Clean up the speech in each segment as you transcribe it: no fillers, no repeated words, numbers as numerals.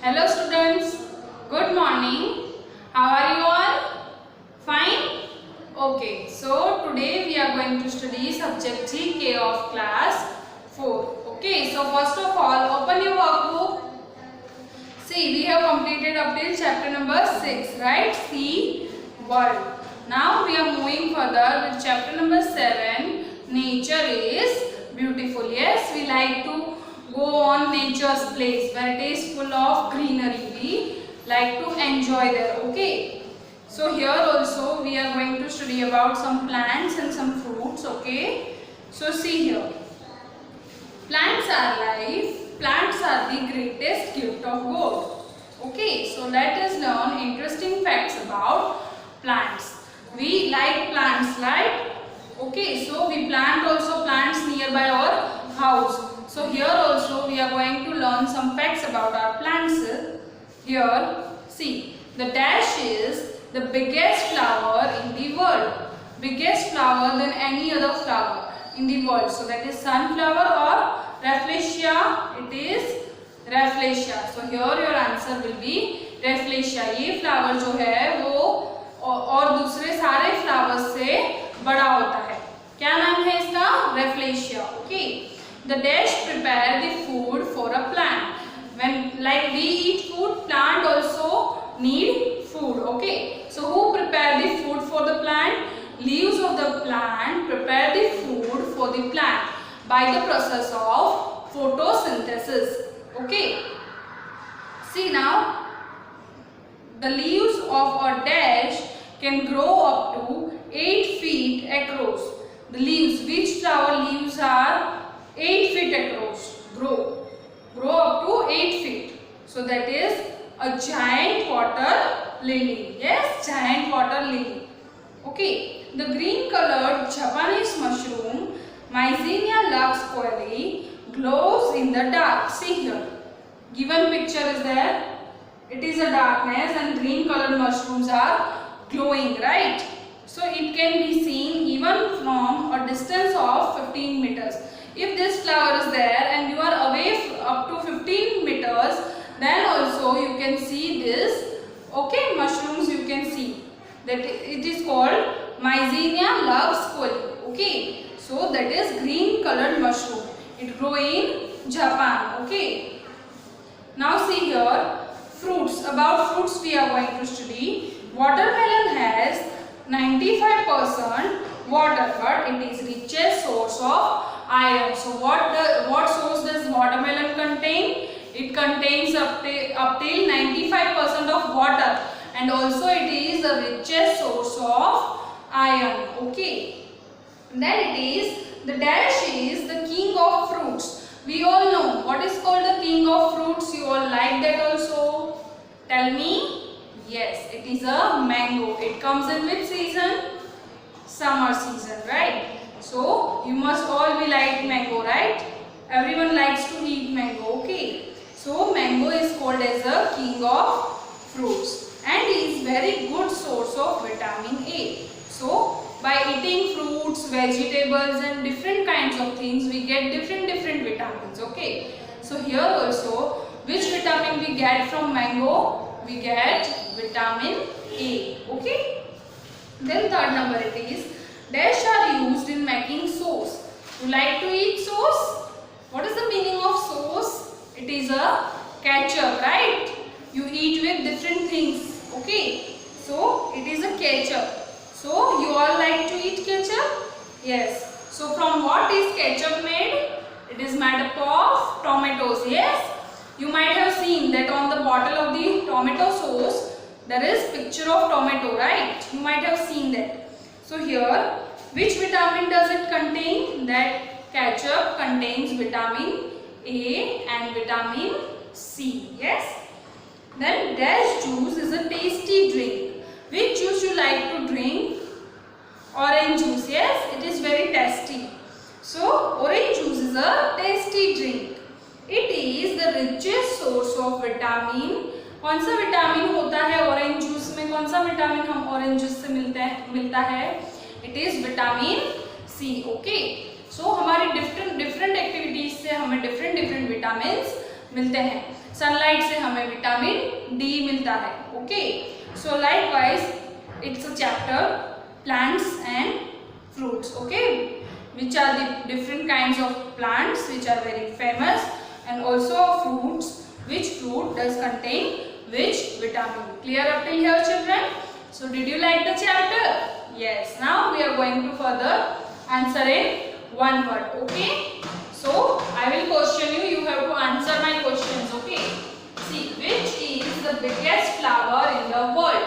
Hello students, good morning. How are you all? Fine? Okay, so today we are going to study subject GK of class 4. Okay, so first of all open your workbook. See, we have completed up till chapter number 6, right? See, world. Now we are moving further with chapter number 7. Nature is beautiful. Yes, we like to go on nature's place where it is full of greenery. We like to enjoy there. Okay. So here also we are going to study about some plants and some fruits. Okay. So see here. Plants are life. Plants are the greatest gift of God. Okay. So let us learn interesting facts about plants. We like plants, right? Okay. So we plant also plants nearby our house. So here also we are going to learn some facts about our plants. Here, see, the dash is the biggest flower in the world. Biggest flower than any other flower in the world. So that is sunflower or Rafflesia. It is Rafflesia. So here your answer will be Rafflesia. ये flower जो है वो और दूसरे सारे flowers से बड़ा होता है. क्या नाम है इसका? Rafflesia. Okay. The dash prepare the food for a plant. When like we eat food, plant also need food. Okay. So who prepare the food for the plant? Leaves of the plant prepare the food for the plant by the process of photosynthesis. Okay. See now, the leaves of a dash can grow up to 8 feet across. The leaves, which flower leaves are 8 feet across, grow up to 8 feet. So that is a giant water lily. Yes, giant water lily. Okay, the green colored Japanese mushroom Mycenia lux coeli glows in the dark. See here, given picture is there. It is a darkness and green colored mushrooms are glowing, right? So it can be seen even from a distance of 15 meters. If this flower is there and you are away up to 15 meters, then also you can see this, okay, mushrooms you can see. That it is called Mycenia lux coeli. Okay, so that is green colored mushroom. It grow in Japan. Okay. Now see here, fruits. About fruits we are going to study. Watermelon has 95% water, but it is richest source of iron. So what source does watermelon contain? It contains up till 95% of water, and also it is the richest source of iron. Okay. Then it is the dash is the king of fruits. We all know what is called the king of fruits. You all like that also? Tell me. Yes, it is a mango. It comes in which season? Summer season, right? So you must all be like mango, right? Everyone likes to eat mango. Okay. So mango is called as the king of fruits and is very good source of vitamin A. So by eating fruits, vegetables and different kinds of things, we get different vitamins. Okay. So here also, which vitamin we get from mango? We get vitamin A. Okay. Then third number it is, dash are used in making sauce. You like to eat sauce? What is the meaning of sauce? It is a ketchup, right? You eat with different things. Okay. So it is a ketchup. So you all like to eat ketchup? Yes. So from what is ketchup made? It is made up of tomatoes. Yes. You might have seen that on the bottle of the tomato sauce there is picture of tomato, right? You might have seen that. So here, which vitamin does it contain? That ketchup contains vitamin A and vitamin C. Yes. Then dash juice is a tasty drink. Which juice you like to drink? Orange juice. Yes, it is very tasty. So orange juice is a tasty drink. It is the richest source of vitamin. कौन सा vitamin होता है orange juice में? कौन सा vitamin हम orange juice से मिलता है? It is vitamin C. Okay. So हमारी डिफरेंट एक्टिविटीज से हमें डिफरेंट विटामिन्स मिलते हैं. सनलाइट से हमें विटामिन विटामिन डी मिलता है. Okay, so likewise it's a chapter plants and fruits. Okay, which are the different kinds of plants which are very famous, and also fruits, which fruit does contain which vitamin. Clear up till here, children? So did you like the chapter? Yes. Now we are going to further answer in one word. Okay, so I will question you, you have to answer my questions. Okay, see, which is the biggest flower in the world?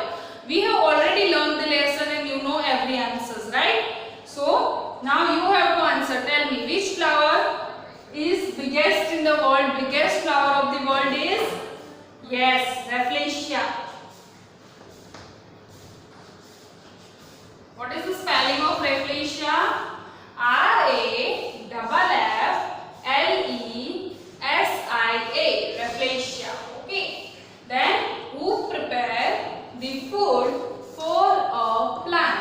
We have already learned the lesson and you know every answers, right? So now you have to answer. Tell me, which flower is biggest in the world? Biggest flower of the world is, yes, Rafflesia. What is the spelling of Rafflesia? R-A-F-F-L-E-S-I-A. Rafflesia. Okay. Then who prepare the food for a plant?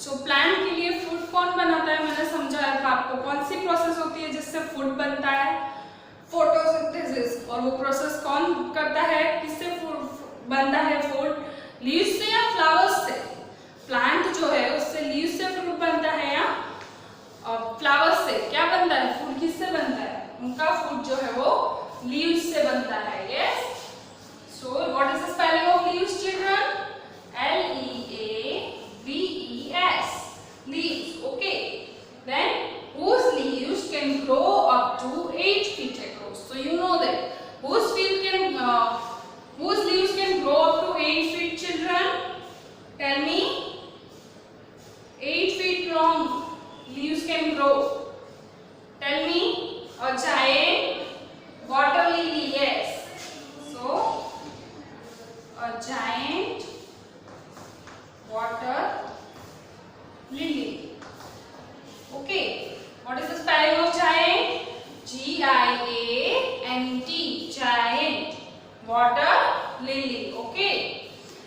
So plant के लिए food कौन बनाता है? मैंने समझाया था आपको. कौन सी प्रोसेस होती है जिससे food बनता है? फोटोसिंथेसिस. और वो प्रोसेस कौन करता है? किससे food बनता है? food लीव्स से या फ्लावर्स से? प्लांट जो है उससे लीव्स से fruit बनता है या फ्लावर्स से? क्या बनता है? फूड किससे बनता है? उनका फूड जो है वो लीव्स से बनता है. Yes. So what is the spelling of leaves, children? L-E-A-V-E-S. Leaves. Okay. Then whose leaves can grow up to 8 feet across? So you know that whose leaves can grow up to 8 feet, children? Tell me. 8 feet long leaves can grow. Tell me. A giant water lily. Yes. So a giant water lily. Okay, what is the spelling of giant? G-I-A-N-T. Giant water lily. Okay,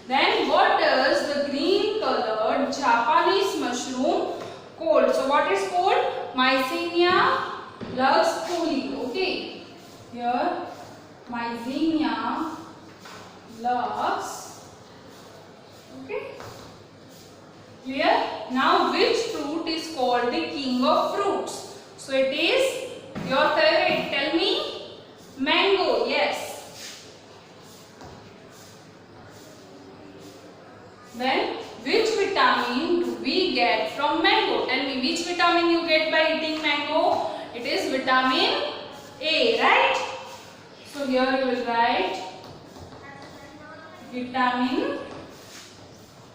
then what does the green colored Japanese mushroom called? So what is called? Mycenia luxculi. Okay, here Mycenia lux. Okay, clear? Now which fruit is called the king of fruits? So it is your favorite. Tell me. Mango. Yes. Then which vitamin do we get from mango? Tell me, which vitamin you get by eating mango? It is vitamin A, right? So here you will write vitamin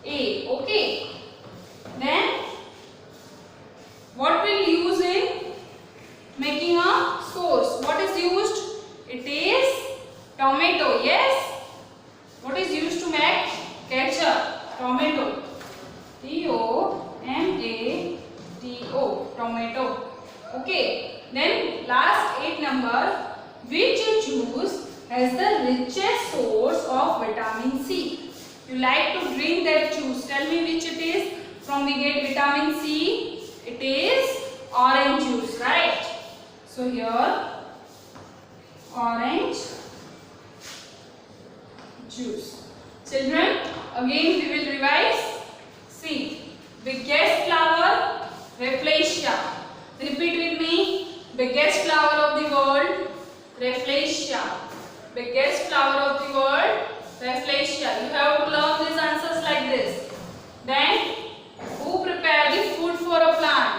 A. Okay. Then what will use in making a sauce? What is used? It is tomato. Yes. What is used to make ketchup? Tomato. T-O-M-A-T-O. Tomato. Okay. Then last 8 number. Which juice has the richest source of vitamin C? You like to drink that juice. Tell me which it is. From we get vitamin C. It is orange juice, right? So here orange juice. Children, again we will revise. See, biggest flower, Rafflesia. Repeat with me. Biggest flower of the world, Rafflesia. Biggest flower of the world, Rafflesia. You have to learn these answers like this. Then, who prepare the food for a plant?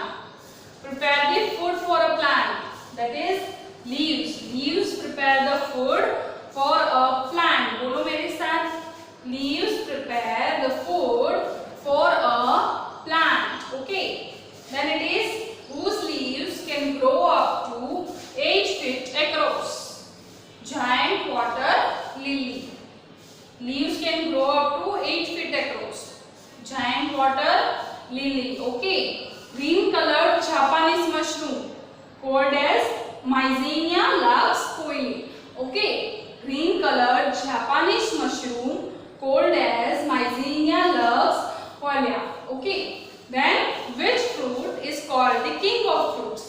Prepare the food for a plant. That is leaves. Leaves prepare the food for a plant. बोलो मेरे साथ. Leaves prepare the food for a plant. Okay. Then it is whose leaves can grow up to 8 feet across? Giant water lily. Leaves can grow up to 8 feet across. Giant water lily. Okay. Green colored Japanese mushroom called as Mycenia luxculi. Okay. Green colored Japanese mushroom called as Mycenia luxculi. Okay. Then which fruit is called the king of fruits?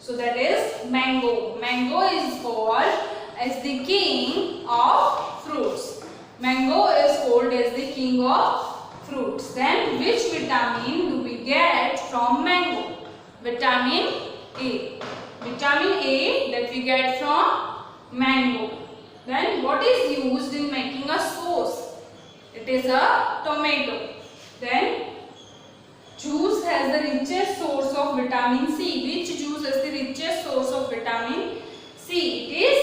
So that is mango. Mango is called as the king of fruits. which vitamin do we get from mango? Vitamin A. Vitamin A that we get from mango. Then what is used in making a sauce? It is a tomato. Then juice has the richest source of vitamin C. Which juice has the richest source of vitamin C? It is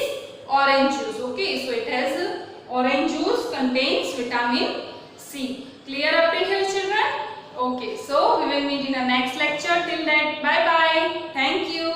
orange juice. Okay, so it has orange juice contains vitamin C. Clear up till here, children? Okay, so we will meet in the next lecture. Till that, bye bye. Thank you.